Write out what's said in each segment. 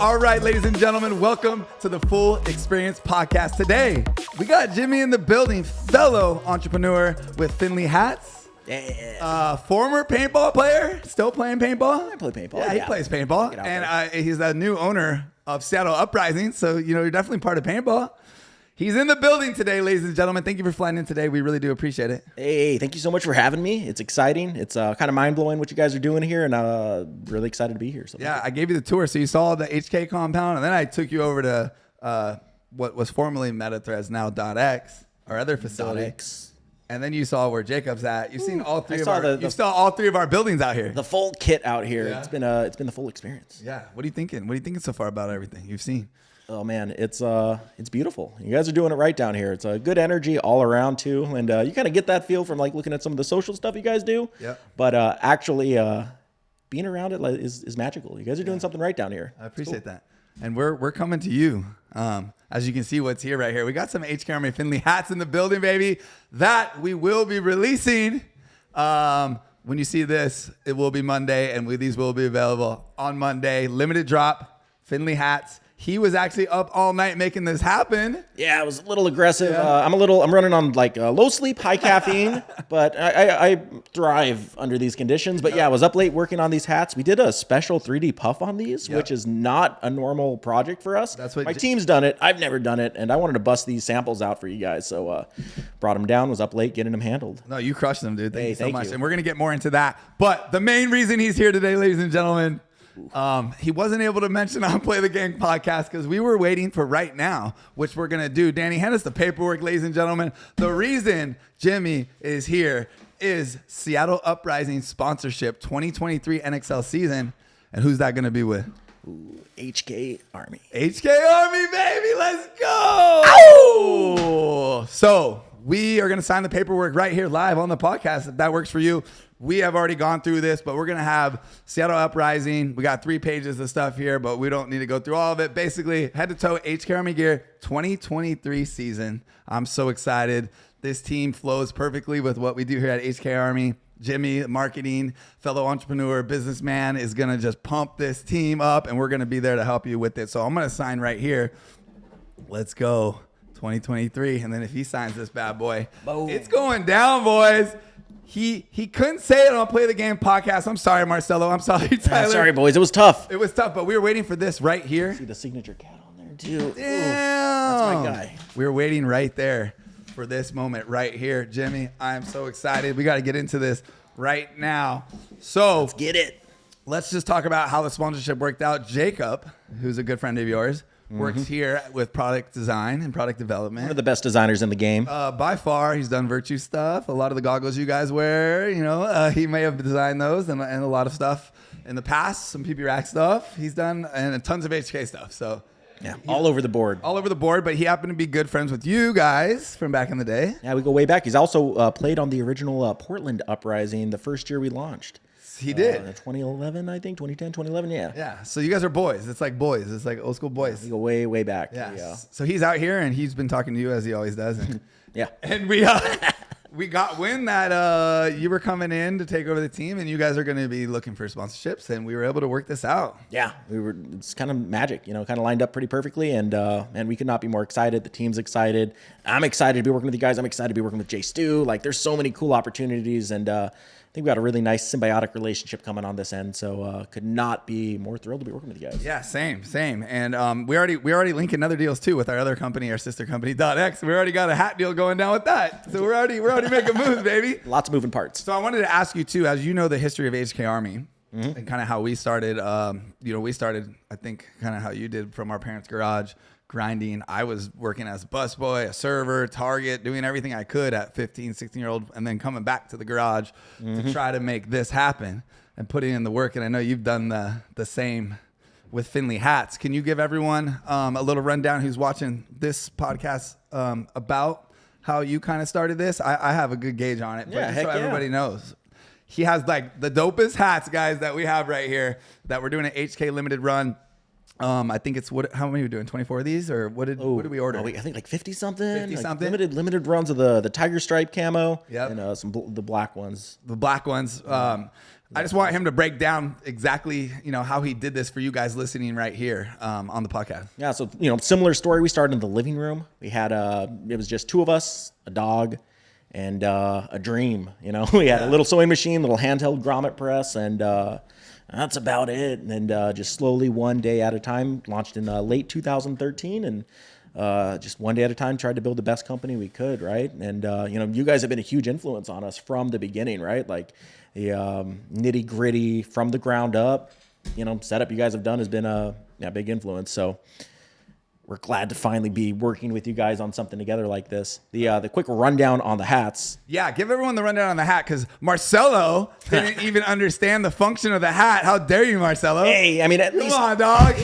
All right, ladies and gentlemen, welcome to the Full Experience Podcast. Today, we got Jimmy in the building, fellow entrepreneur with Finlay hats. Yeah. Former paintball player, still playing paintball? I play paintball. Yeah, he plays paintball. And he's the new owner of Seattle Uprising. So, you're definitely part of paintball. He's in the building today, ladies and gentlemen. Thank you for flying in today. We really do appreciate it. Hey, thank you so much for having me. It's exciting. It's kind of mind-blowing what you guys are doing here, and really excited to be here. So yeah, I gave you the tour. So you saw the HK compound, and then I took you over to what was formerly MetaThreads, now .x, our other facility. .x. And then you saw where Jacob's at. You've seen all three you saw all three of our buildings out here. The full kit out here. Yeah. It's been the full experience. Yeah. What are you thinking? What are you thinking so far about everything you've seen? Oh man, it's beautiful. You guys are doing it right down here. It's a good energy all around too, and you kind of get that feel from like looking at some of the social stuff you guys do. Yeah. But actually, being around it is magical. You guys are doing something right down here. I appreciate that. And we're coming to you. As you can see what's here right here. We got some HK Army Finlay hats in the building, baby, that we will be releasing. When you see this, it will be Monday, and these will be available on Monday. Limited drop, Finlay hats. He was actually up all night making this happen. Yeah, it was a little aggressive. Yeah. I'm running on like low sleep, high caffeine, but I thrive under these conditions. But yeah, I was up late working on these hats. We did a special 3D puff on these, which is not a normal project for us. That's what my team's done it. I've never done it, and I wanted to bust these samples out for you guys. So brought them down, was up late getting them handled. No, you crushed them, dude. Thank you so thank much. you. And we're going to get more into that. But the main reason he's here today, ladies and gentlemen, he wasn't able to mention on Play the Game podcast because we were waiting for right now, which we're going to do. Danny, hand us the paperwork, ladies and gentlemen. The reason Jimmy is here is Seattle Uprising sponsorship 2023 NXL season. And who's that going to be with? HK Army. HK Army, baby. Let's go. Ow! So we are going to sign the paperwork right here live on the podcast. If that works for you. We have already gone through this, but we're going to have Seattle Uprising. We got 3 pages of stuff here, but we don't need to go through all of it. Basically, head to toe HK Army gear 2023 season. I'm so excited. This team flows perfectly with what we do here at HK Army. Jimmy, marketing, fellow entrepreneur, businessman, is going to just pump this team up, and we're going to be there to help you with it. So I'm going to sign right here. Let's go. 2023. And then if he signs this bad boy, boom. It's going down, boys. He couldn't say it on Play the Game podcast. I'm sorry, Marcelo. I'm sorry, Tyler. Sorry, boys. It was tough. It was tough, but we were waiting for this right here. See the signature cat on there, too. Damn. Ooh, that's my guy. We were waiting right there for this moment right here. Jimmy, I am so excited. We got to get into this right now. So let's get it. Let's just talk about how the sponsorship worked out. Jacob, who's a good friend of yours, works here with product design and product development. One of the best designers in the game. By far, he's done Virtue stuff. A lot of the goggles you guys wear, he may have designed those and a lot of stuff in the past. Some PP Rack stuff he's done and tons of HK stuff. So yeah, all over the board. All over the board, but he happened to be good friends with you guys from back in the day. Yeah, we go way back. He's also played on the original Portland Uprising the first year we launched. He did. 2011, I think. 2010, 2011, yeah. Yeah, so you guys are boys. It's like boys. It's like old school boys. We go way, way back. Yeah. So he's out here, and he's been talking to you, as he always does. And, yeah. And we got wind that you were coming in to take over the team, and you guys are going to be looking for sponsorships, and we were able to work this out. Yeah, it's kind of magic, kind of lined up pretty perfectly, and we could not be more excited. The team's excited. I'm excited to be working with you guys. I'm excited to be working with Jay Stu. Like, there's so many cool opportunities, and I think we got a really nice symbiotic relationship coming on this end, so could not be more thrilled to be working with you guys. Yeah, same. And we already linking other deals too with our other company, our sister company .x. We already got a hat deal going down with that, so we're already making moves, baby. Lots of moving parts. So I wanted to ask you too, as you know the history of HK Army and kind of how we started. We started, I think, kind of how you did from our parents' garage. Grinding. I was working as a busboy, a server, Target, doing everything I could at 15, 16-year-old, and then coming back to the garage to try to make this happen and putting in the work. And I know you've done the same with Finlay hats. Can you give everyone a little rundown who's watching this podcast about how you kind of started this? I have a good gauge on it, but just so everybody knows. He has like the dopest hats, guys, that we have right here that we're doing an HK limited run. I think it's how many are we doing? 24 of these, or what did we order? I think like 50 something. 50 like something. Limited runs of the tiger stripe camo. Yep. And the black ones. The black ones. I just want him to break down exactly, how he did this for you guys listening right here on the podcast. Yeah. So, similar story. We started in the living room. We had it was just two of us, a dog, and a dream. We had a little sewing machine, little handheld grommet press, and that's about it. And just slowly, one day at a time, launched in late 2013, and just one day at a time, tried to build the best company we could, right? And you guys have been a huge influence on us from the beginning, right? Like the nitty gritty from the ground up, setup you guys have done has been a big influence. So we're glad to finally be working with you guys on something together like this. The quick rundown on the hats. Yeah, give everyone the rundown on the hat, because Marcelo didn't even understand the function of the hat. How dare you, Marcelo? Hey, I mean, at least... Come on, dog.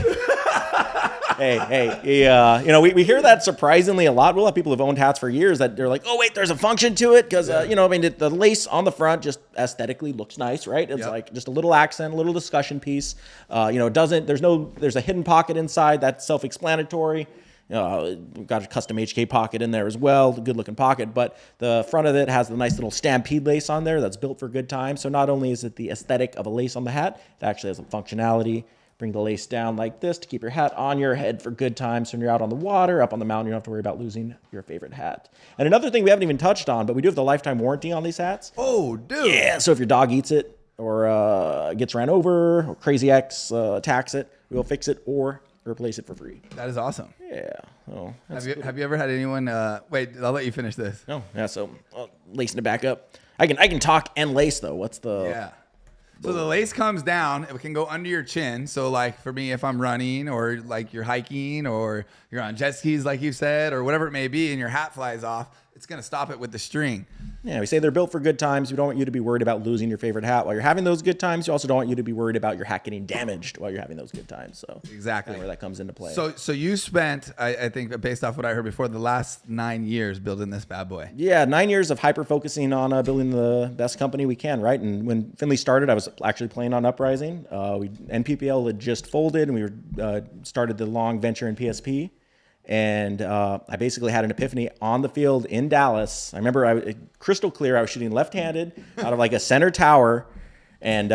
Hey, we hear that surprisingly a lot. We'll have people who've owned hats for years that they're like, oh, wait, there's a function to it. Because, the lace on the front just aesthetically looks nice, right? It's like just a little accent, a little discussion piece. There's a hidden pocket inside that's self-explanatory. We've got a custom HK pocket in there as well, a good looking pocket, but the front of it has the nice little stampede lace on there that's built for good times. So not only is it the aesthetic of a lace on the hat, it actually has a functionality. Bring the lace down like this to keep your hat on your head for good times. So when you're out on the water, up on the mountain, you don't have to worry about losing your favorite hat. And another thing we haven't even touched on, but we do have the lifetime warranty on these hats. Oh, dude. Yeah, so if your dog eats it or gets ran over or Crazy X attacks it, we'll fix it or replace it for free. That is awesome. Yeah. Oh, have you ever had anyone? Wait, I'll let you finish this. No. Yeah. So lacing it back up. I can talk and lace though. What's the? Yeah. So the lace comes down. It can go under your chin. So like for me, if I'm running or like you're hiking or you're on jet skis, like you said, or whatever it may be, and your hat flies off, it's going to stop it with the string. Yeah, we say they're built for good times. We don't want you to be worried about losing your favorite hat while you're having those good times. You also don't want you to be worried about your hat getting damaged while you're having those good times. So exactly kind of where that comes into play. So you spent, I think, based off what I heard before, the last 9 years building this bad boy. Yeah, 9 years of hyper focusing on building the best company we can, right? And when Finlay started, I was actually playing on Uprising. NPPL had just folded, and we started the long venture in PSP. And I basically had an epiphany on the field in Dallas. I remember crystal clear. I was shooting left-handed out of like a center tower, and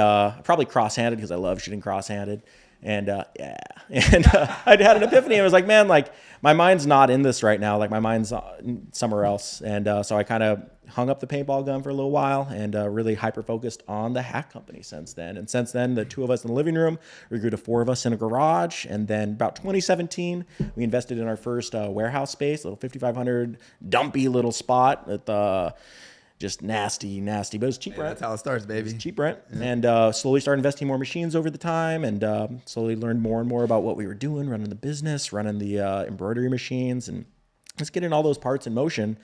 probably cross-handed because I love shooting cross-handed. And I had an epiphany. I was like, man, like my mind's not in this right now. Like my mind's somewhere else. And so I kind of hung up the paintball gun for a little while and really hyper-focused on the hat company since then. And since then, the two of us in the living room, we grew to 4 of us in a garage. And then about 2017, we invested in our first warehouse space, a little 5,500 dumpy little spot at just nasty, but it was cheap rent. That's how it starts, baby. It was cheap rent. Yeah. And slowly started investing more machines over the time and slowly learned more and more about what we were doing, running the business, running the embroidery machines, and just getting all those parts in motion.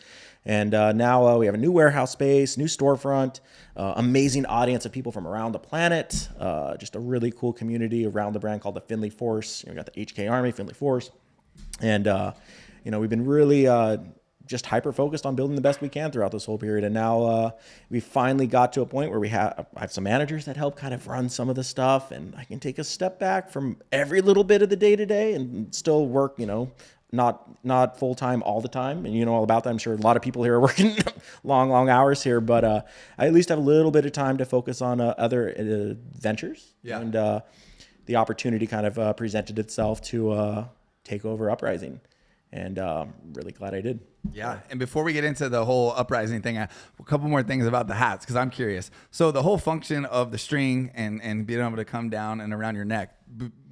And now we have a new warehouse space, new storefront, amazing audience of people from around the planet, just a really cool community around the brand called the Finlay Force. We got the HK Army, Finlay Force. And, we've been really just hyper-focused on building the best we can throughout this whole period. And now we finally got to a point where I have some managers that help kind of run some of the stuff, and I can take a step back from every little bit of the day-to-day and still work, not full-time all the time. And you know all about that. I'm sure a lot of people here are working long hours here, but I at least have a little bit of time to focus on other ventures. Yeah. And the opportunity kind of presented itself to take over Uprising. And really glad I did. Yeah. And before we get into the whole Uprising thing, a couple more things about the hats, because I'm curious. So the whole function of the string and being able to come down and around your neck,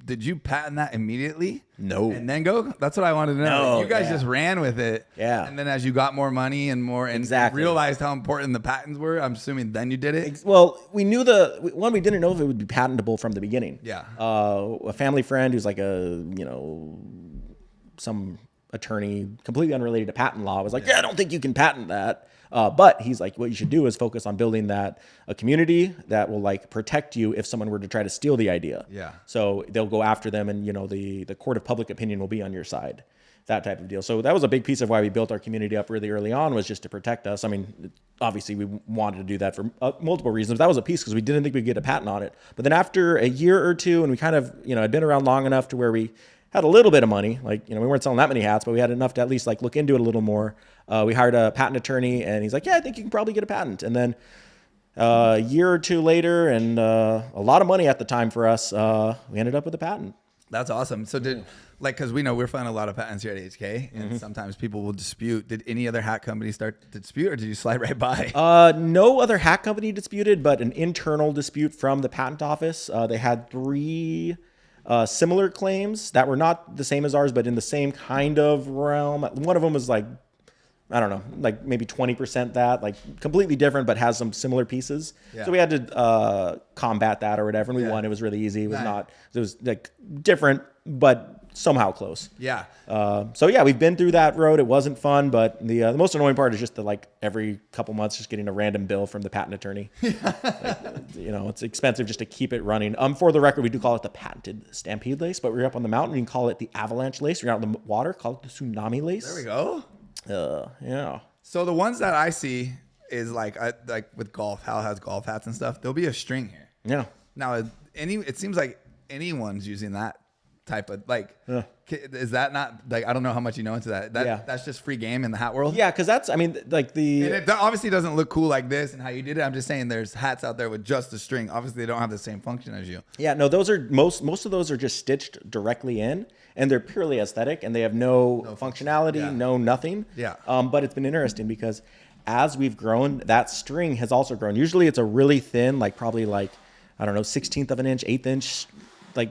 did you patent that immediately? No. And then go? That's what I wanted to know. No, You guys just ran with it. Yeah. And then as you got more money and more and Exactly. realized how important the patents were, I'm assuming then you did it? Well, we knew we didn't know if it would be patentable from the beginning. Yeah. A family friend who's like some attorney completely unrelated to patent law was like, I don't think you can patent that. But he's like, what you should do is focus on building a community that will like protect you if someone were to try to steal the idea. Yeah. So they'll go after them, and the court of public opinion will be on your side. that type of deal. So that was a big piece of why we built our community up really early on, was just to protect us. I mean, obviously we wanted to do that for multiple reasons. That was a piece because we didn't think we'd get a patent on it. But then after a year or two, and we kind of, had been around long enough to where we had a little bit of money, like, we weren't selling that many hats, but we had enough to at least like look into it a little more. We hired a patent attorney, and he's like, yeah, I think you can probably get a patent. And then a year or two later, and a lot of money at the time for us, we ended up with a patent. That's awesome. So because we know we're finding a lot of patents here at HK, and sometimes people will dispute. Did any other hat company start to dispute, or did you slide right by? No other hat company disputed, but an internal dispute from the patent office. They had 3 similar claims that were not the same as ours, but in the same kind of realm. One of them was like, I don't know, like maybe 20% that, like completely different, but has some similar pieces. Yeah. So we had to combat that or whatever, and we won. It was really easy. It was it was like different, but somehow close. Yeah. So yeah, we've been through that road. It wasn't fun, but the most annoying part is just every couple months just getting a random bill from the patent attorney. It's expensive just to keep it running. For the record, we do call it the patented stampede lace, but we're up on the mountain. You can call it the avalanche lace. We're out in the water, call it the tsunami lace. There we go. Yeah. So the ones that I see is like with golf, Hal has golf hats and stuff. There'll be a string here. Yeah. Now, it seems like anyone's using that type of is that not like, I don't know how much you know into that. That's just free game in the hat world. Yeah, because that's, and it obviously doesn't look cool like this and how you did it. I'm just saying there's hats out there with just the string. Obviously they don't have the same function as you. Yeah, no, those are most of those are just stitched directly in, and they're purely aesthetic, and they have no functionality, no nothing. Yeah. But it's been interesting because as we've grown, that string has also grown. Usually it's a really thin, probably I don't know, 1/16 of an inch, 1/8 inch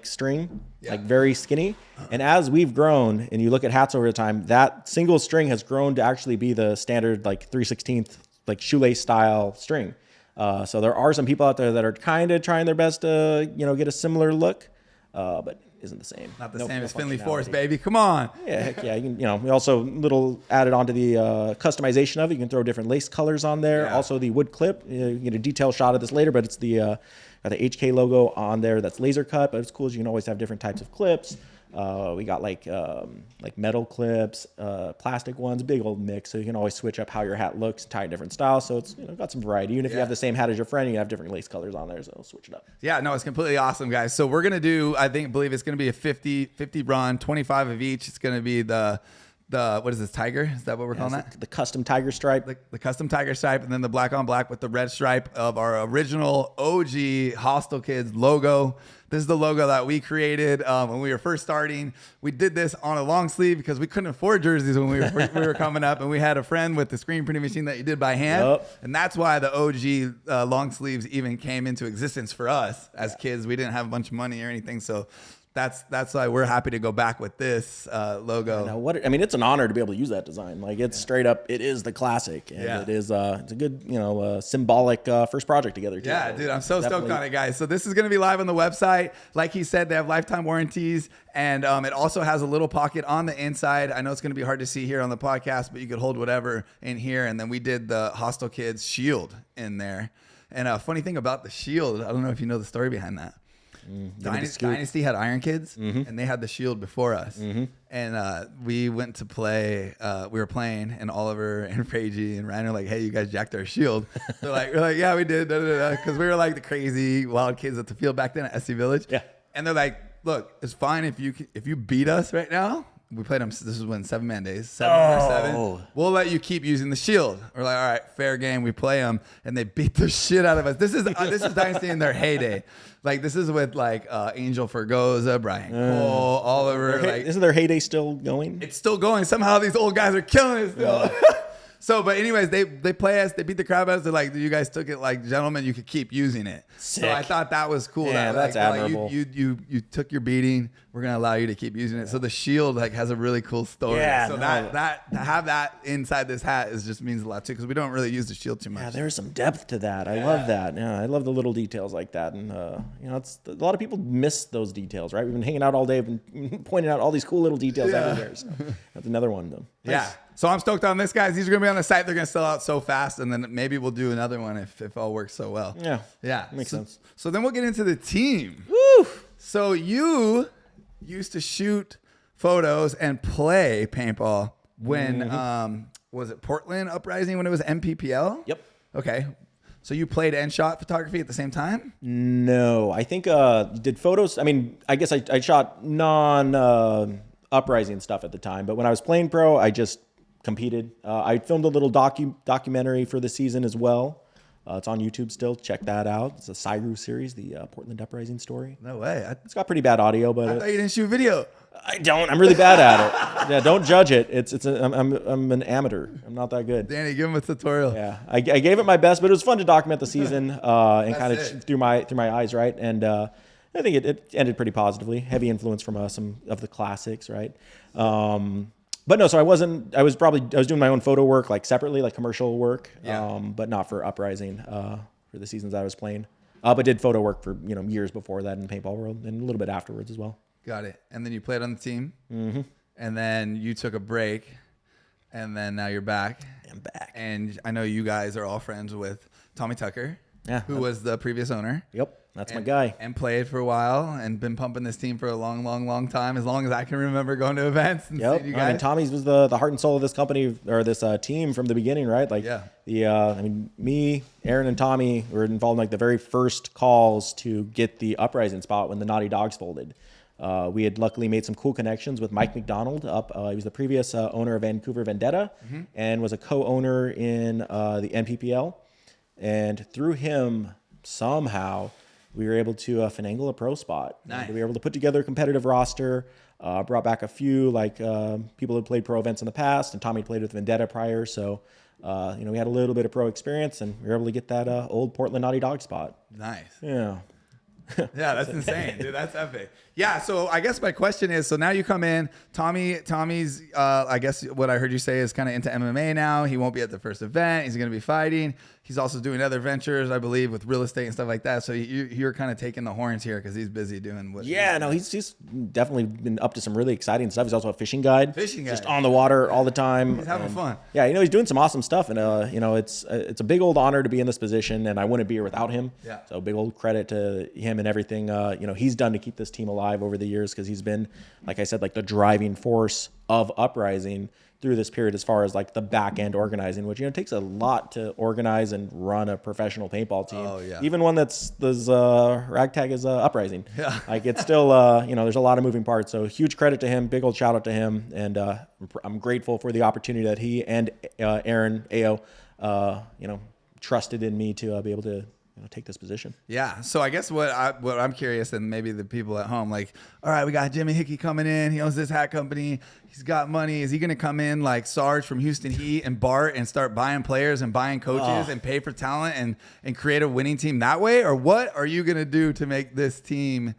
string, very skinny. And as we've grown, and you look at hats over the time, that single string has grown to actually be the standard 3/16 shoelace style string. So there are some people out there that are kind of trying their best to get a similar look, but isn't the same. Not the same as Finlay Force, baby. Come on. Yeah, heck yeah. We also added onto the customization of it. You can throw different lace colors on there. Yeah. Also the wood clip. You get a detail shot of this later, but it's the HK logo on there that's laser cut. But it's cool as you can always have different types of clips. We got metal clips, plastic ones, big old mix. So you can always switch up how your hat looks and tie different styles. So it's got some variety. Even if you have the same hat as your friend, you can have different lace colors on there. So switch it up. Yeah, no, it's completely awesome, guys. So we're gonna do, believe it's gonna be a 50 run, 25 of each. It's gonna be the what is this, tiger? Is that what we're calling that? The custom tiger stripe. The custom tiger stripe, and then the black on black with the red stripe of our original OG Hostel Kids logo. This is the logo that we created when we were first starting. We did this on a long sleeve because we couldn't afford jerseys when we were coming up, and we had a friend with the screen printing machine that you did by hand, and that's why the OG long sleeves even came into existence for us as kids. We didn't have a bunch of money or anything, so that's why we're happy to go back with this logo. Now it's an honor to be able to use that design. It's straight up, it is the classic, and it is it's a good symbolic first project together too. Yeah, dude, I'm so stoked on it, guys. So this is gonna be live on the website. Like he said, they have lifetime warranties, and it also has a little pocket on the inside. I know it's gonna be hard to see here on the podcast, but you could hold whatever in here. And then we did the Hostel Kids shield in there. And a funny thing about the shield, I don't know if you know the story behind that. Dynasty had Iron Kids, and they had the shield before us. And we went to play. We were playing, and Oliver and Fragey and Ryan were like, "Hey, you guys jacked our shield." We're like, "Yeah, we did," because we were like the crazy wild kids at the field back then at SC Village. Yeah, and they're like, "Look, it's fine if you beat us right now." We played them. This is when 7-man days, 7-7. We'll let you keep using the shield. We're like, all right, fair game. We play them, and they beat the shit out of us. This is Dynasty in their heyday. This is with Angel Fergoza, Brian Cole, Oliver. Isn't their heyday still going? It's still going. Somehow these old guys are killing it still. So, but anyways, they play us. They beat the crap out of us. They're like, you guys took it like gentlemen. You could keep using it. Sick. So I thought that was cool. Yeah, that's admirable. You took your beating. We're gonna allow you to keep using it. So the shield has a really cool story. Yeah, so that to have that inside this hat just means a lot too, because we don't really use the shield too much. Yeah, there's some depth to that. I love that. Yeah, I love the little details like that. And it's a lot of people miss those details, right? We've been hanging out all day, been pointing out all these cool little details everywhere. So that's another one though. Nice. Yeah. So I'm stoked on this, guys. These are gonna be on the site. They're gonna sell out so fast, and then maybe we'll do another one if all works so well. Yeah. Yeah. Makes sense. So then we'll get into the team. Woo! So you used to shoot photos and play paintball when was it Portland Uprising when it was MPPL? Yep. Okay. So you played and shot photography at the same time? No, I think did photos. I mean, I guess I shot non-uprising stuff at the time, but when I was playing pro, I just competed. I filmed a little documentary for the season as well. It's on YouTube still. Check that out. It's a Cyru series, the Portland Uprising story. No way. It's got pretty bad audio, but I thought you didn't shoot video. I don't. I'm really bad at it. Yeah, don't judge it. I'm an amateur. I'm not that good. Danny, give him a tutorial. Yeah, I gave it my best, but it was fun to document the season and kind of through my eyes, right? And I think it ended pretty positively. Heavy influence from some of the classics, right? But no, so I was doing my own photo work like separately, like commercial work, but not for Uprising for the seasons that I was playing. But did photo work for years before that in the paintball world and a little bit afterwards as well. Got it. And then you played on the team, and then you took a break, and then now you're back. I'm back. And I know you guys are all friends with Tommy Tucker, who was the previous owner. Yep. That's my guy. And played for a while and been pumping this team for a long, long, long time, as long as I can remember going to events and seeing you guys. I mean, Tommy's was the heart and soul of this company or this team from the beginning, right? Like, me, Aaron, and Tommy were involved in like the very first calls to get the Uprising spot when the Naughty Dogs folded. We had luckily made some cool connections with Mike McDonald. He was the previous owner of Vancouver Vendetta and was a co-owner in the NPPL. And through him, somehow, we were able to finagle a pro spot. Nice. We were able to put together a competitive roster, brought back a few people who played pro events in the past, and Tommy played with Vendetta prior. So, we had a little bit of pro experience, and we were able to get that old Portland Naughty Dog spot. Nice. Yeah. Yeah, that's insane, dude. That's epic. Yeah, so I guess my question is, so now you come in, Tommy's, I guess what I heard you say is kind of into MMA now. He won't be at the first event. He's going to be fighting. He's also doing other ventures, I believe, with real estate and stuff like that. So you're kind of taking the horns here because he's busy doing what. Yeah, no, he's definitely been up to some really exciting stuff. He's also a fishing guide. Just on the water all the time. He's having fun. Yeah, he's doing some awesome stuff. And, it's a big old honor to be in this position, and I wouldn't be here without him. Yeah. So big old credit to him and everything, he's done to keep this team alive over the years because he's been, like I said, like the driving force of Uprising through this period as far as like the back end organizing, which, takes a lot to organize and run a professional paintball team. Oh, yeah. Even one that's ragtag is Uprising. Yeah. Like it's still, there's a lot of moving parts. So huge credit to him, big old shout out to him. And I'm grateful for the opportunity that he and Aaron Ao, trusted in me to be able to take this position. Yeah. So I guess what I'm curious, and maybe the people at home, like, all right, we got Jimmy Hickey coming in. He owns this hat company. He's got money. Is he going to come in like Sarge from Houston Heat and Bart and start buying players and buying coaches and pay for talent and create a winning team that way? Or what are you going to do to make this team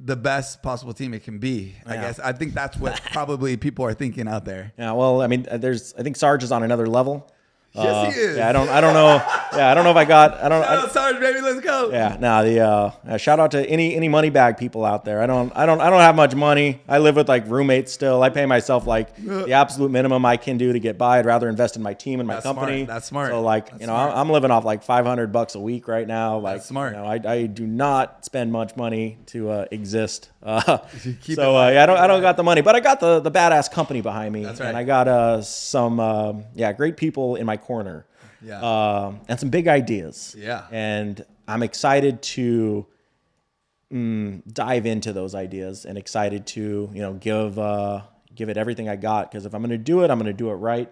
the best possible team it can be? I guess I think that's what probably people are thinking out there. Yeah. Well, I mean, I think Sarge is on another level. Yes, he is. Yeah, I don't know. Yeah, I don't know if I got. I don't. Shout out Sarge, baby, let's go. Yeah, no. Shout out to any money bag people out there. I don't have much money. I live with like roommates still. I pay myself like the absolute minimum I can do to get by. I'd rather invest in my team and my company. Smart. That's smart. So like, I'm living off like $500 a week right now. Like, that's smart. I do not spend much money to exist. I don't got the money, but I got the badass company behind me. That's right. And I got some great people in my corner. Yeah. And some big ideas. Yeah. And I'm excited to dive into those ideas and excited to, give it everything I got. Because if I'm going to do it, I'm going to do it right.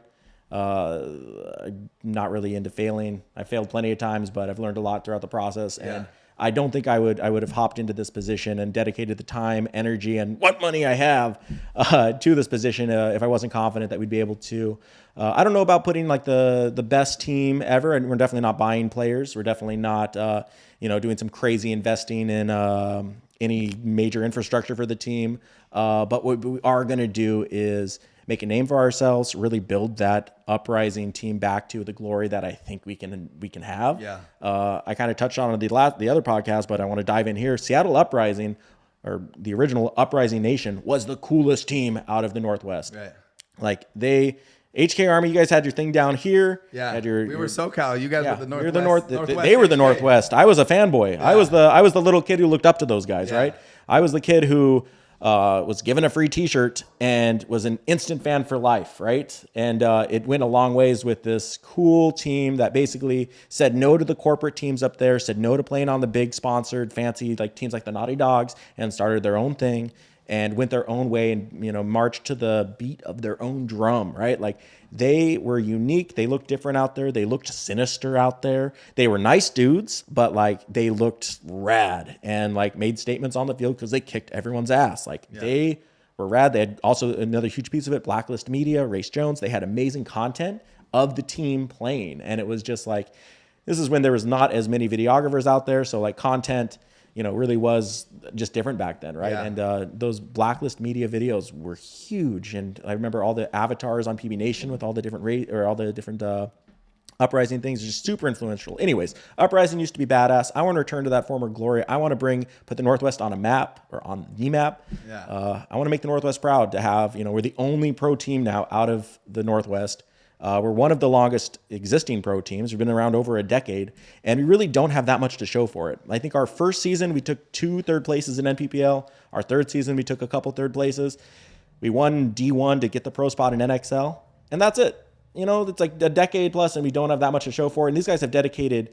I'm not really into failing. I failed plenty of times, but I've learned a lot throughout the process. Yeah. And I don't think I would have hopped into this position and dedicated the time, energy, and what money I have to this position if I wasn't confident that we'd be able to. I don't know about putting like the best team ever, and we're definitely not buying players. We're definitely not doing some crazy investing in any major infrastructure for the team. But what we are going to do is make a name for ourselves, really build that Uprising team back to the glory that I think we can have. Yeah. I kind of touched on the other podcast, but I want to dive in here. Seattle Uprising, or the original Uprising Nation, was the coolest team out of the Northwest. Right. Like HK Army, you guys had your thing down here. Yeah. We were SoCal. You guys were the Northwest. They were the Northwest. I was a fanboy. Yeah. I was the little kid who looked up to those guys, right? I was the kid who was given a free t-shirt and was an instant fan for life, right? And it went a long ways with this cool team that basically said no to the corporate teams up there, said no to playing on the big sponsored fancy like teams like the Naughty Dogs, and started their own thing and went their own way and, you know, marched to the beat of their own drum, right? Like they were unique. They looked different out there. They looked sinister out there. They were nice dudes, but like they looked rad and like made statements on the field because they kicked everyone's ass. Like they were rad. They had also another huge piece of it, Blacklist Media, Race Jones. They had amazing content of the team playing. And it was just like, this is when there was not as many videographers out there. So like content, you know, really was just different back then, right? Yeah. And those Blacklist Media videos were huge. And I remember all the avatars on PB Nation with all the different Uprising things, just super influential. Anyways, Uprising used to be badass. I want to return to that former glory. I want to put the Northwest on a map, or on the map. Yeah. I want to make the Northwest proud to have, you know, we're the only pro team now out of the Northwest. We're one of the longest existing pro teams. We've been around over a decade, and we really don't have that much to show for it. I think our first season, we took 2 third places in NPPL. Our third season, we took a couple third places. We won D1 to get the pro spot in NXL, and that's it. You know, it's like a decade plus, and we don't have that much to show for it. And these guys have dedicated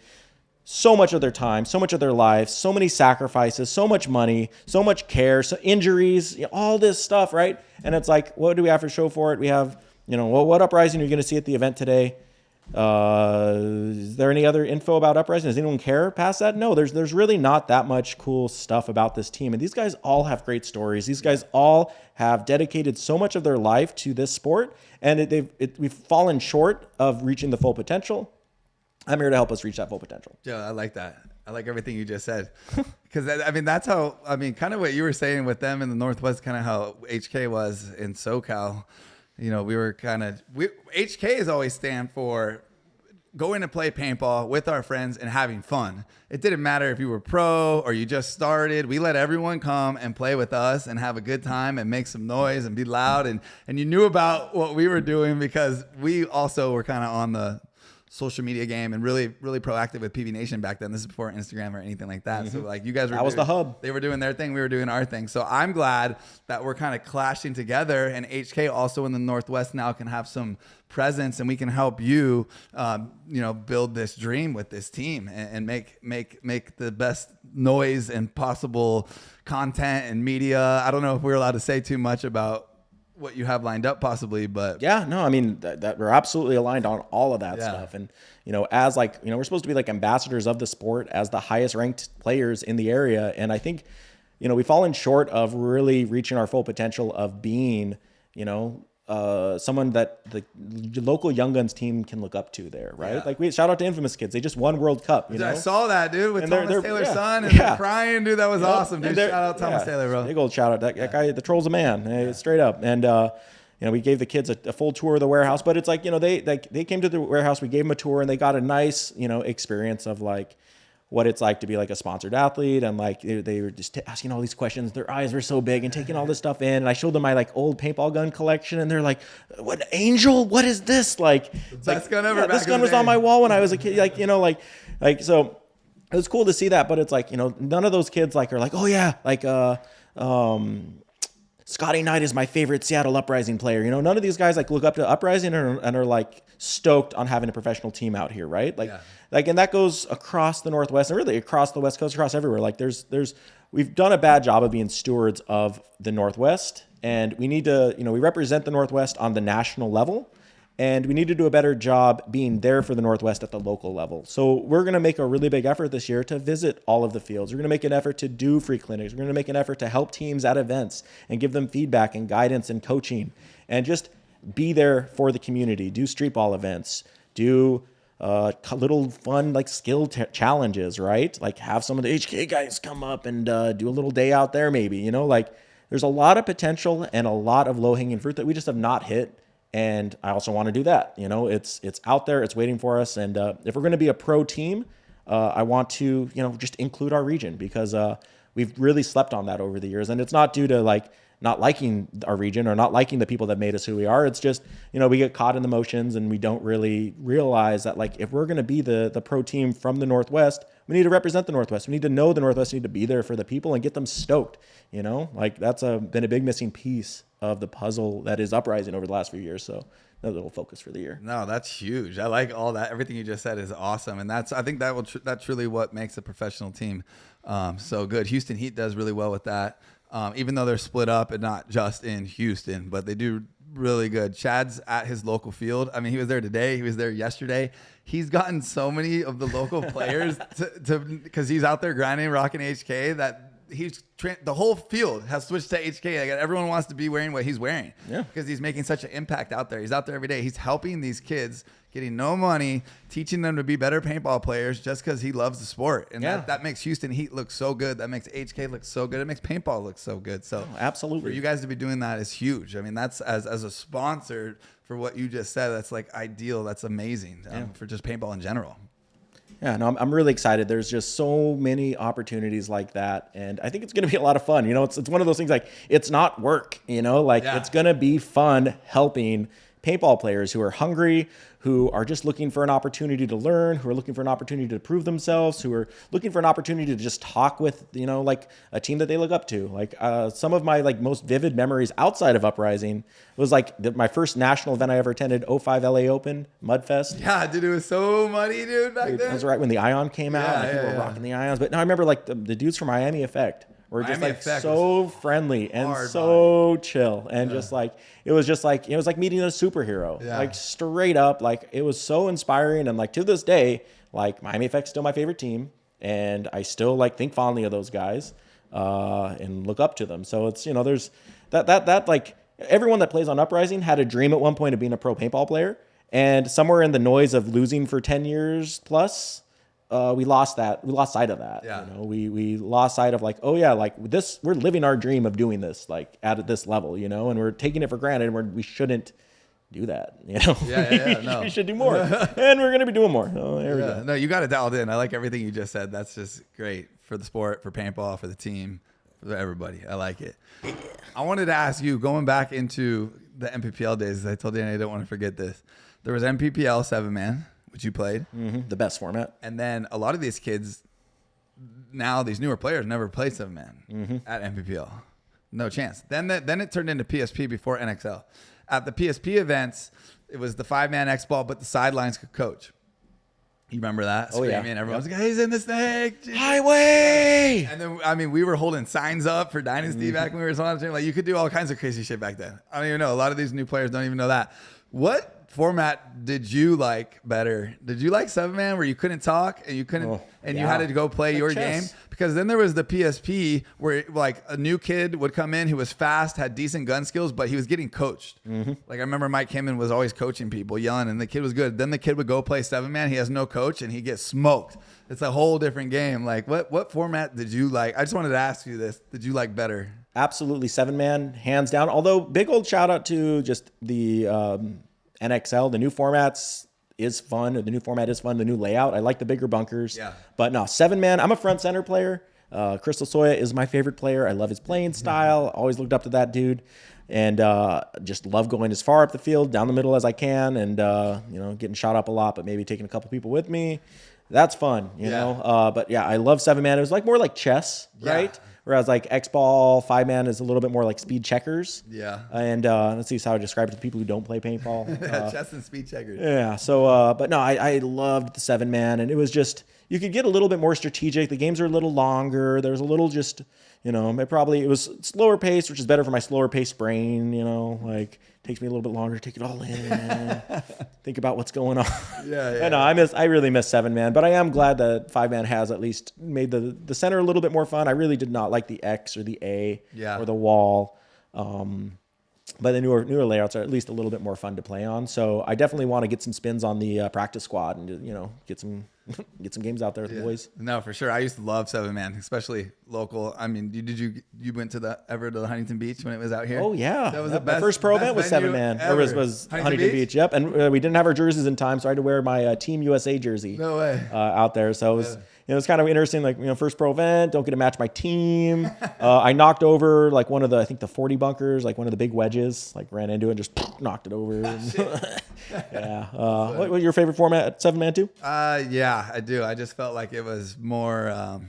so much of their time, so much of their lives, so many sacrifices, so much money, so much care, so injuries, you know, all this stuff, right? And it's like, what do we have to show for it? We have, you know, what Uprising are you going to see at the event today? Is there any other info about Uprising? Does anyone care past that? No, there's really not that much cool stuff about this team. And these guys all have great stories. These guys all have dedicated so much of their life to this sport, and we've fallen short of reaching the full potential. I'm here to help us reach that full potential. Joe, I like that. I like everything you just said. Because, I mean, that's how, I mean, kind of what you were saying with them in the Northwest, kind of how HK was in SoCal. You know, HK has always stand for going to play paintball with our friends and having fun. It didn't matter if you were pro or you just started. We let everyone come and play with us and have a good time and make some noise and be loud. And you knew about what we were doing because we also were kind of on the social media game and really, really proactive with PB Nation back then. This is before Instagram or anything like that. Mm-hmm. So like you guys were, that was the hub. They were doing their thing. We were doing our thing. So I'm glad that we're kind of clashing together, and HK also in the Northwest now can have some presence, and we can help you, build this dream with this team and make the best noise and possible content and media. I don't know if we're allowed to say too much about what you have lined up possibly, but yeah, no, I mean that we're absolutely aligned on all of that stuff. And, you know, as like, you know, we're supposed to be like ambassadors of the sport as the highest ranked players in the area. And I think, you know, we've fallen short of really reaching our full potential of being, you know, someone that the local Young Guns team can look up to there, right? Yeah. Like we shout out to Infamous Kids. They just won World Cup. You know? I saw that, dude, with and Thomas Taylor's son and crying, dude. That was awesome, dude. Shout out Thomas Taylor, bro. Big old shout out. That guy, the troll's a man, straight up. And, you know, we gave the kids a full tour of the warehouse, but it's like, you know, they came to the warehouse, we gave them a tour, and they got a nice, you know, experience of like what it's like to be like a sponsored athlete. And like, they were just asking all these questions. Their eyes were so big and taking all this stuff in. And I showed them my like old paintball gun collection, and they're like, "What, Angel? What is this?" Like, best gun ever. This gun was on my wall when I was a kid. Like, you know, like, so it was cool to see that. But it's like, you know, none of those kids like are like, "Oh yeah, like, Scotty Knight is my favorite Seattle Uprising player." You know, none of these guys like look up to Uprising and are like stoked on having a professional team out here, right? Like, and that goes across the Northwest and really across the West Coast, across everywhere. Like we've done a bad job of being stewards of the Northwest, and we need to, you know, we represent the Northwest on the national level, and we need to do a better job being there for the Northwest at the local level. So we're going to make a really big effort this year to visit all of the fields. We're going to make an effort to do free clinics. We're going to make an effort to help teams at events and give them feedback and guidance and coaching, and just be there for the community. Do street ball events. Do little fun like skill challenges, right? Like have some of the HK guys come up and do a little day out there maybe. You know, like there's a lot of potential and a lot of low-hanging fruit that we just have not hit. And I also want to do that. You know, it's out there, it's waiting for us. And if we're going to be a pro team, I want to, you know, just include our region, because we've really slept on that over the years. And it's not due to like not liking our region or not liking the people that made us who we are. It's just, we get caught in the motions and we don't really realize that, like, if we're going to be the pro team from the Northwest, we need to represent the Northwest. We need to know the Northwest. We need to be there for the people and get them stoked. Like, that's been a big missing piece of the puzzle that is Uprising over the last few years. So another little focus for the year. No, that's huge. I like all that. Everything you just said is awesome. And I think that's truly what makes a professional team so good. Houston Heat does really well with that. Even though they're split up and not just in Houston, but they do really good. Chad's at his local field. I mean, he was there today. He was there yesterday. He's gotten so many of the local players because he's out there grinding, rocking HK, that the whole field has switched to HK. Like, everyone wants to be wearing what he's wearing because he's making such an impact out there. He's out there every day. He's helping these kids, getting no money, teaching them to be better paintball players just because he loves the sport. And that makes Houston Heat look so good. That makes HK look so good. It makes paintball look so good. So absolutely, for you guys to be doing that is huge. I mean, that's as a sponsor for what you just said, that's like ideal. That's amazing for just paintball in general. Yeah, no, I'm really excited. There's just so many opportunities like that. And I think it's going to be a lot of fun. It's one of those things, like, it's not work, it's going to be fun helping paintball players who are hungry, who are just looking for an opportunity to learn, who are looking for an opportunity to prove themselves, who are looking for an opportunity to just talk with, like, a team that they look up to. Like, some of my, like, most vivid memories outside of Uprising was, like, my first national event I ever attended, 05 LA Open, Mudfest. Yeah, dude, it was so muddy, dude, back then. That was right when the Ion came out. People were rocking the Ions. But now I remember, like, the dudes from Miami Effect were just, like, so friendly and so chill. And just, like, it was like meeting a superhero. Like, straight up. Like, it was so inspiring. And, like, to this day, like, Miami Effect's still my favorite team. And I still, like, think fondly of those guys and look up to them. So it's, there's that like, everyone that plays on Uprising had a dream at one point of being a pro paintball player. And somewhere in the noise of losing for 10 years plus, we lost sight of that. Yeah. We lost sight of, like, oh yeah, like, this, we're living our dream of doing this, like, at this level, and we're taking it for granted, and we shouldn't do that, No. We should do more. And we're going to be doing more. Oh, there we go. No, you got it dialed in. I like everything you just said. That's just great for the sport, for paintball, for the team, for everybody. I like it. I wanted to ask you, going back into the MPPL days, I told Danny I don't want to forget this. There was MPPL 7-man, which you played. Mm-hmm. The best format. And then a lot of these kids now, these newer players, never played 7-man at MPPL. No chance. Then it turned into PSP before NXL. At the PSP events, it was the 5-man X-ball, but the sidelines could coach. You remember that? Oh, yeah. And everyone's like, he's in the snake. Highway! And then, I mean, we were holding signs up for Dynasty back when we were on the team. Like, you could do all kinds of crazy shit back then. I don't even know. A lot of these new players don't even know that. What format did you like better? Did you like 7-man where you couldn't talk and you couldn't you had to go play your game? Because then there was the PSP where, like, a new kid would come in who was fast, had decent gun skills, but he was getting coached. Like, I remember Mike Himman was always coaching people, yelling, and the kid was good. Then the kid would go play 7-man. He has no coach and he gets smoked. It's a whole different game. Like, what format did you like? I just wanted to ask you this. Did you like better? Absolutely 7-man, hands down. Although, big old shout out to just the NXL, the new formats is fun. The new format is fun. The new layout. I like the bigger bunkers. Yeah. But no, 7-man, I'm a front center player. Crystal Soya is my favorite player. I love his playing style. Always looked up to that dude. And just love going as far up the field, down the middle as I can. And, getting shot up a lot, but maybe taking a couple people with me. That's fun, you know. But yeah, I love 7-man. It was like more like chess, right? Whereas like X-ball, 5-man is a little bit more like speed checkers. Yeah. And let's see how I describe it to people who don't play paintball. Chess and speed checkers. Yeah. So, but no, I loved the 7-man, and it was just, you could get a little bit more strategic. The games are a little longer. There's a little just, it was slower pace, which is better for my slower paced brain, like takes me a little bit longer to take it all in, think about what's going on. I really miss 7-man, but I am glad that 5-man has at least made the center a little bit more fun. I really did not like the X or the A or the wall. But the newer layouts are at least a little bit more fun to play on. So I definitely want to get some spins on the practice squad and, get some get some games out there with the boys. No, for sure. I used to love 7-man, especially local. I mean, you went to the Huntington Beach when it was out here? Oh yeah, that was the best, first pro event was 7-man. It was Huntington Beach. Yep, and we didn't have our jerseys in time, so I had to wear my Team USA jersey. No way. Out there, so it was. It was kind of interesting, like, first pro event, don't get to match my team. I knocked over like one of the, I think the 40 bunkers, like one of the big wedges, like ran into it and just knocked it over. Yeah. What was your favorite format, 7-man too? Yeah, I do. I just felt like it was more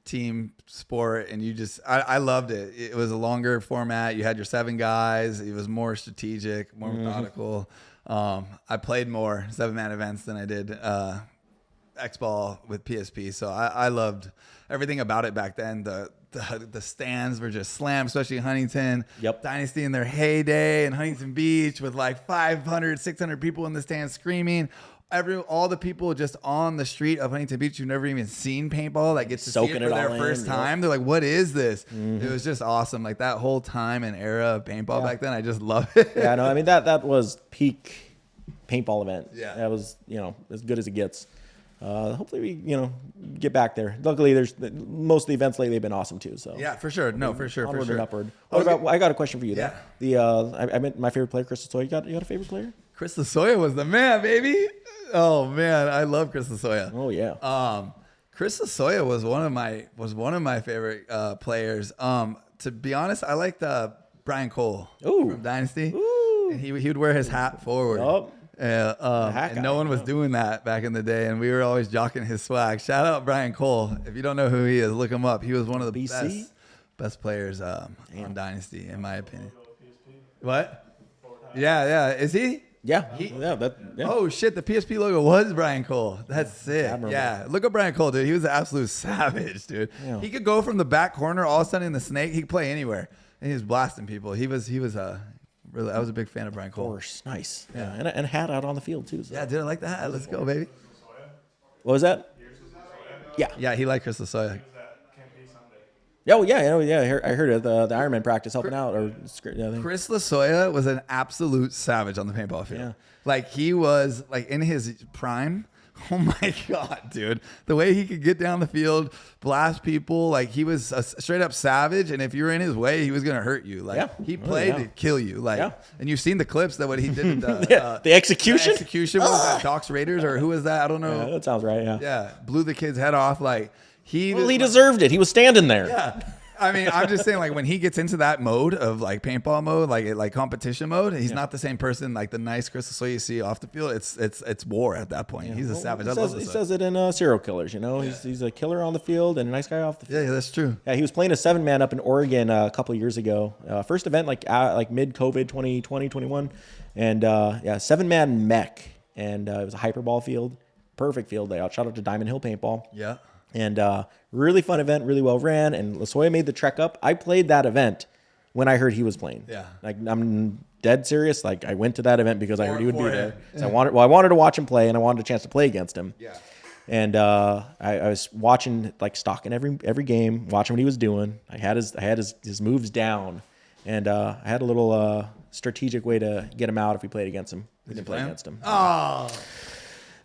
team sport, and I loved it. It was a longer format. You had your 7 guys. It was more strategic, more methodical. I played more 7-man events than I did X-Ball with PSP, so I loved everything about it back then. The stands were just slammed, especially Huntington. Yep. Dynasty in their heyday, and Huntington Beach with like 500, 600 people in the stands screaming. All the people just on the street of Huntington Beach who've never even seen paintball, that gets to see it for their first time. They're like, "What is this?" It was just awesome. Like that whole time and era of paintball back then, I just love it. Yeah, no, I mean that was peak paintball event. Yeah, that was as good as it gets. Hopefully we get back there. Luckily, there's most of the events lately have been awesome too. So yeah, for sure. No, for sure, onward for sure. And upward. I got a question for you. Yeah. I meant my favorite player, Chris Soy. You got a favorite player? Chris Lasoya was the man, baby. Oh man, I love Chris Lasoya. Oh yeah. Chris Lasoya was one of my favorite players. To be honest, I liked Brian Cole from Dynasty. Ooh. And he would wear his hat forward. Oh. And no one was doing that back in the day, and we were always jocking his swag. Shout out Brian Cole. If you don't know who he is, look him up. He was one of the best players on Dynasty, in my opinion. What? Yeah. Is he? Yeah. Oh shit, the PSP logo was Brian Cole. That's sick. Yeah, look at Brian Cole, dude. He was an absolute savage, dude. Yeah. He could go from the back corner all of a sudden in the snake. He could play anywhere, and he was blasting people. He was really, I was a big fan of Brian Cole. Of course, nice. Yeah, and hat out on the field too. So. Yeah, dude, I like the hat. Let's go, baby. What was that? Yeah, he liked Chris Lasoya. Oh yeah. I heard it. The Ironman practice helping out. Chris Lasoya was an absolute savage on the paintball field. Yeah. Like he was like in his prime. Oh my God, dude. The way he could get down the field, blast people, like he was a straight up savage. And if you were in his way, he was going to hurt you. Like he played to kill you. Like, and you've seen the clips that what he did. The execution? The execution was that Docs Raiders or who was that? I don't know. Yeah, that sounds right. Yeah. Yeah. Blew the kid's head off. Like he deserved it. He was standing there. Yeah. I mean, I'm just saying, like, when he gets into that mode of like paintball mode, like competition mode, he's not the same person. Like the nice Chris Lasoya you see off the field, it's war at that point. Yeah. He's a savage. He says it in Serial Killers. He's a killer on the field and a nice guy off the field. Yeah, that's true. Yeah, he was playing a 7-man up in Oregon a couple of years ago. First event like mid-COVID 2020, 21, and 7-man mech, and it was a hyperball field, perfect field layout. Shout out to Diamond Hill Paintball. Yeah. And really fun event, really well ran. And Lasoya made the trek up. I played that event when I heard he was playing. Yeah. Like I'm dead serious. Like I went to that event because I heard he would be there. So I wanted to watch him play, and I wanted a chance to play against him. Yeah. And I was watching, like stalking every game, watching what he was doing. I had his moves down, and I had a little strategic way to get him out if we played against him. We didn't play against him. Oh.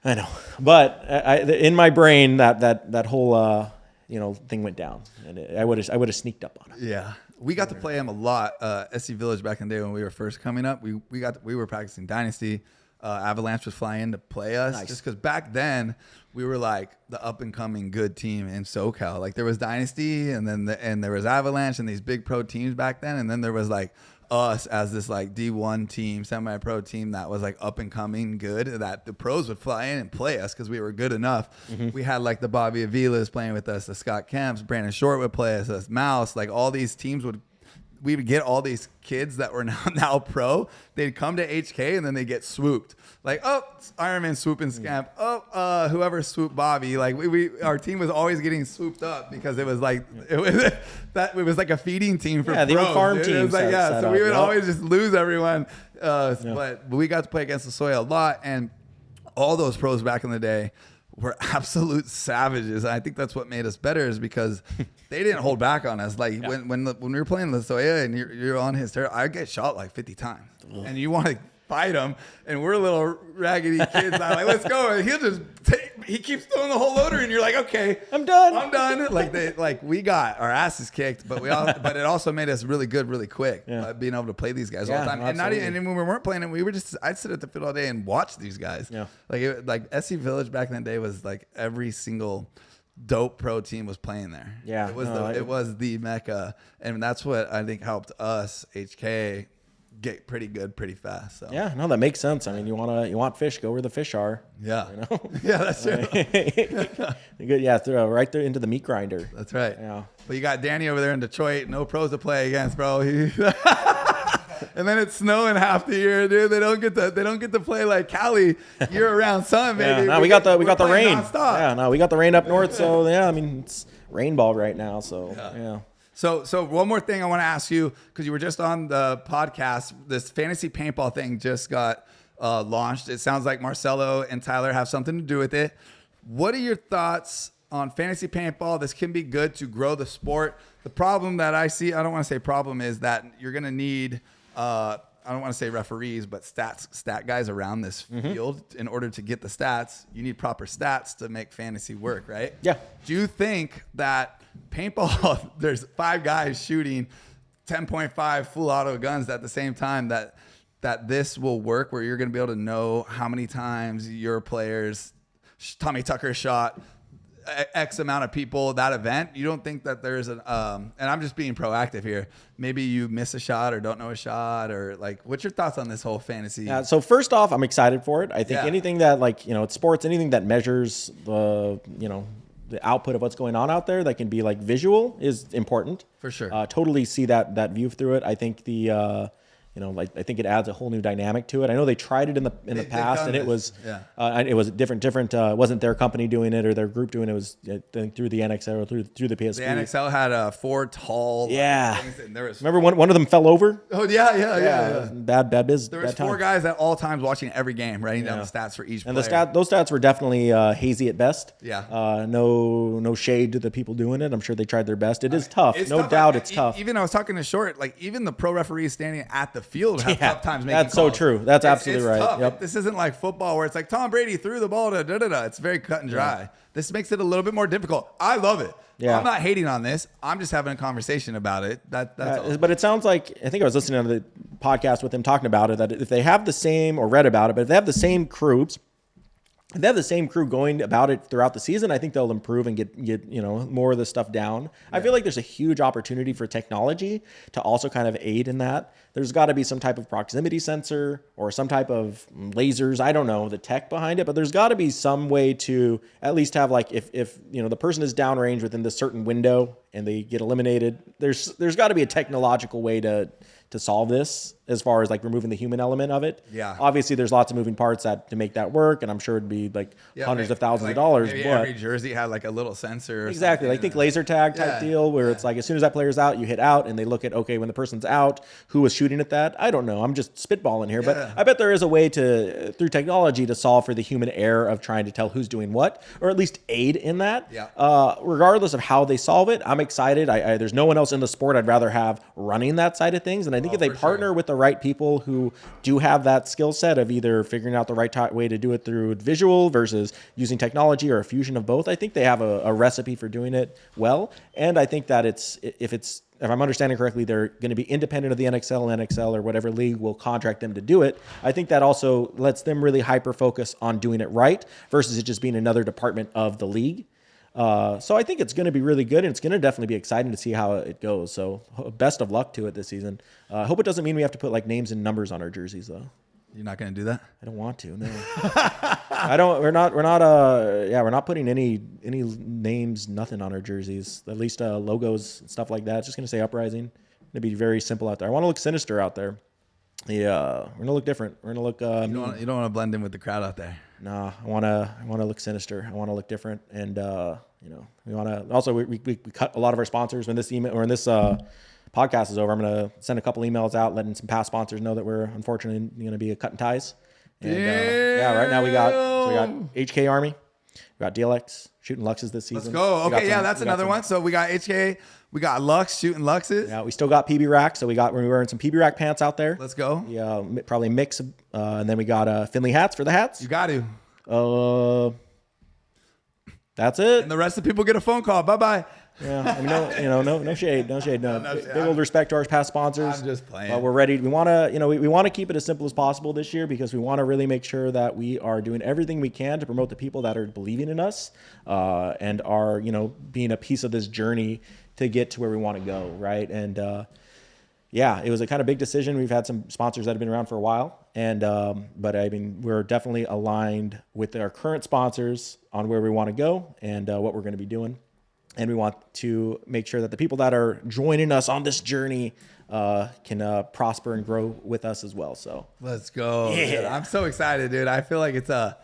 I know, but in my brain that whole thing went down, and I would have sneaked up on him. Yeah, we got to play him a lot. SC Village back in the day when we were first coming up, we were practicing Dynasty. Avalanche would fly in to play us just because back then we were like the up and coming good team in SoCal. Like there was Dynasty, and then there was Avalanche and these big pro teams back then, and then there was like us as this like D1 team, semi-pro team that was like up and coming good, that the pros would fly in and play us because we were good enough. We had like the Bobby Avilas playing with us, the Scott Kemps, Brandon Short would play us Mouse, like all these teams we would get all these kids that were now pro. They'd come to HK and then they get swooped. Like, oh, Iron Man swooping Scamp. Oh, whoever swooped Bobby. Like our team was always getting swooped up because it was like it was like a feeding team for pros. The old farm team. It was like so we would always just lose everyone. But we got to play against Lasoya a lot, and all those pros back in the day were absolute savages. And I think that's what made us better is because they didn't hold back on us. Like when we were playing Lasoya and you're on his territory, I get shot like 50 times, and you want to fight him, and we're little raggedy kids. I'm like, let's go, and he'll just he keeps throwing the whole loader, and you're like, okay, I'm done. I'm done. Like we got our asses kicked, but but it also made us really good, really quick. Being able to play these guys all the time, and and when we weren't playing them, I'd sit at the field all day and watch these guys. Yeah, like SC Village back in the day was like every single dope pro team was playing there. Yeah, it was the mecca, and that's what I think helped us HK get pretty good pretty fast. So yeah, no, that makes sense. I mean, you want fish, go where the fish are. Yeah, you know? Yeah, that's true. Good, yeah, throw right there into the meat grinder. That's right. Yeah, but you got Danny over there in Detroit, no pros to play against, bro. And then it's snowing half the year, dude. They don't get to play like Cali year-round sun, baby. Yeah, no, we got the rain. Nonstop. Yeah, no, we got the rain up north. So yeah, I mean it's rain ball right now. So yeah. So one more thing I want to ask you, because you were just on the podcast. This fantasy paintball thing just got launched. It sounds like Marcelo and Tyler have something to do with it. What are your thoughts on fantasy paintball? This can be good to grow the sport. The problem that I see, I don't want to say problem, is that you're going to need, I don't want to say referees, but stat guys around this field. In order to get the stats, you need proper stats to make fantasy work, right? Yeah. Do you think that paintball, there's 5 guys shooting 10.5 full auto guns at the same time, that this will work, where you're going to be able to know how many times your players, Tommy Tucker shot X amount of people that event? You don't think that there's and I'm just being proactive here, maybe you miss a shot or don't know a shot, or like, what's your thoughts on this whole fantasy? Yeah, so first off, I'm excited for it. I think anything that, like, it's sports, anything that measures the output of what's going on out there that can be like visual is important. For sure. Totally see that view through it. I think I think it adds a whole new dynamic to it. I know they tried it in the past, and it was different. It wasn't their company doing it or their group doing it. It was, I think, through the NXL or through the PSP. The NXL had 4 tall. Yeah. Things, and there was, remember one of them fell over? Oh yeah. Bad business. There was 4 guys at all times watching every game, writing down the stats for each player. And those stats were definitely hazy at best. Yeah. No shade to the people doing it. I'm sure they tried their best. It is tough. No doubt it's tough. Even I was talking to Short, like even the pro referees standing at the field have tough times making That's calls. so true. That's absolutely right. Tough. Yep. This isn't like football where it's like Tom Brady threw the ball to da-da-da. It's very cut and dry. Yeah. This makes it a little bit more difficult. I love it. Yeah. I'm not hating on this. I'm just having a conversation about it. That's all. But it sounds like, I think I was listening to the podcast with them talking about it, that if they have the same, or read about it, but if they have the same groups, if they have the same crew going about it throughout the season, I think they'll improve and get more of the stuff down. Yeah. I feel like there's a huge opportunity for technology to also kind of aid in that. There's got to be some type of proximity sensor or some type of lasers. I don't know the tech behind it, but there's got to be some way to at least have, like, if the person is downrange within this certain window and they get eliminated, there's got to be a technological way to solve this, as far as like removing the human element of it. Yeah. Obviously there's lots of moving parts to make that work, and I'm sure it'd be like hundreds of thousands of dollars. Maybe but every jersey had like a little sensor. Exactly. Like, think laser tag type deal, where it's like, as soon as that player's out, you hit out, and they look at, okay, when the person's out, who was shooting at that? I don't know. I'm just spitballing here, but I bet there is a way to, through technology, to solve for the human error of trying to tell who's doing what, or at least aid in that. Yeah. Regardless of how they solve it, I'm excited. There's no one else in the sport I'd rather have running that side of things. And I think if they partner with the right people who do have that skill set of either figuring out the right way to do it through visual versus using technology, or a fusion of both, I think they have a recipe for doing it well. And I think that if I'm understanding correctly, they're going to be independent of the NXL or whatever league will contract them to do it. I think that also lets them really hyper focus on doing it right, versus it just being another department of the league. So I think it's going to be really good, and it's going to definitely be exciting to see how it goes. So best of luck to it this season. I hope it doesn't mean we have to put like names and numbers on our jerseys, though. You're not going to do that? I don't want to. No. I don't. We're not putting any names, nothing on our jerseys. At least logos and stuff like that. It's just going to say Uprising. Going to be very simple out there. I want to look sinister out there. Yeah, we're gonna look different. We're gonna look. You don't want to blend in with the crowd out there. Nah, I wanna look sinister. I want to look different, and we want to. Also, we cut a lot of our sponsors when this podcast is over. I'm gonna send a couple emails out, letting some past sponsors know that we're unfortunately gonna be cutting ties. And right now we got HK Army, we got DLX shooting Luxes this season. Let's go. Okay, that's another one. So we got HK. We got Lux shooting Luxes. Yeah, we still got PB Rack, so we're wearing some PB Rack pants out there. Let's go. Yeah, probably mix. And then we got Finlay hats for the hats. You got to. That's it. And the rest of the people get a phone call. Bye-bye. Yeah, I mean, no shade. Big old respect to our past sponsors. I'm just playing. But we're ready. We want to, we want to keep it as simple as possible this year because we want to really make sure that we are doing everything we can to promote the people that are believing in us, and are, being a piece of this journey to get to where we want to go, right? And yeah, it was a kind of big decision. We've had some sponsors that have been around for a while, and but I mean, we're definitely aligned with our current sponsors on where we want to go and what we're going to be doing. And we want to make sure that the people that are joining us on this journey can prosper and grow with us as well. So let's go. Yeah. Dude. I'm so excited, dude. I feel like it's a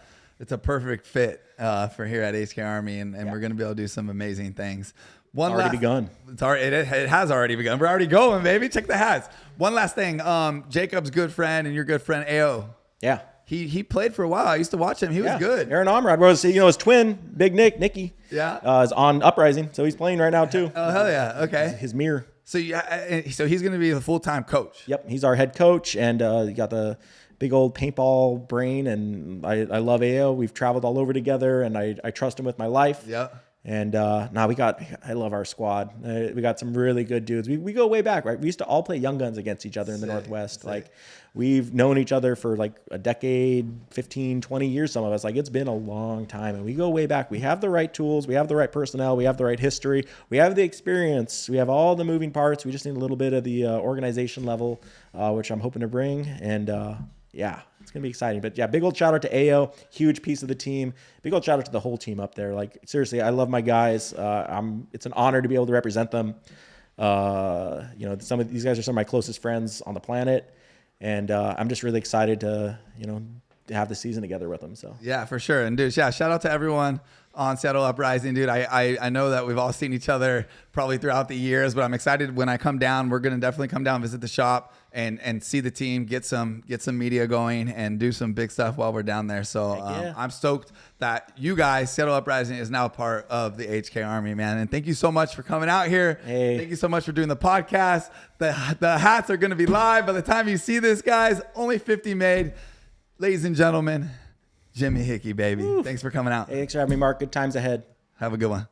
perfect fit for here at HK Army, and we're going to be able to do some amazing things. Begun. It has already begun. We're already going, baby. Check the hats. One last thing. Jacob's good friend and your good friend, AO. Yeah. He played for a while. I used to watch him. He was good. Aaron Omrod was, his twin, Big Nicky. Yeah. Is on Uprising, so he's playing right now too. Oh, hell yeah. Okay. His mirror. So so he's going to be the full-time coach. Yep. He's our head coach, and he got the big old paintball brain, and I love AO. We've traveled all over together, and I trust him with my life. Yep. And I love our squad. We got some really good dudes. We go way back, right? We used to all play Young Guns against each other in the Northwest. Like, we've known each other for like a decade, 15, 20 years, some of us. Like, it's been a long time, and we go way back. We have the right tools. We have the right personnel. We have the right history. We have the experience. We have all the moving parts. We just need a little bit of the organization level, which I'm hoping to bring. And yeah, it's going to be exciting. But yeah, big old shout out to AO, huge piece of the team. Big old shout out to the whole team up there. Like, seriously, I love my guys. It's an honor to be able to represent them. Some of these guys are some of my closest friends on the planet. And I'm just really excited to have the season together with them. So yeah, for sure. And dude, shout out to everyone on Seattle Uprising, dude. I know that we've all seen each other probably throughout the years, but I'm excited when I come down. We're gonna definitely come down, visit the shop, and see the team, get some media going, and do some big stuff while we're down there. So I'm stoked that you guys, Seattle Uprising, is now part of the HK Army, man. And thank you so much for coming out here. Hey. Thank you so much for doing the podcast. The hats are gonna be live by the time you see this, guys. Only 50 made. Ladies and gentlemen, Jimmy Hickey, baby. Ooh. Thanks for coming out. Hey, thanks for having me, Mark. Good times ahead. Have a good one.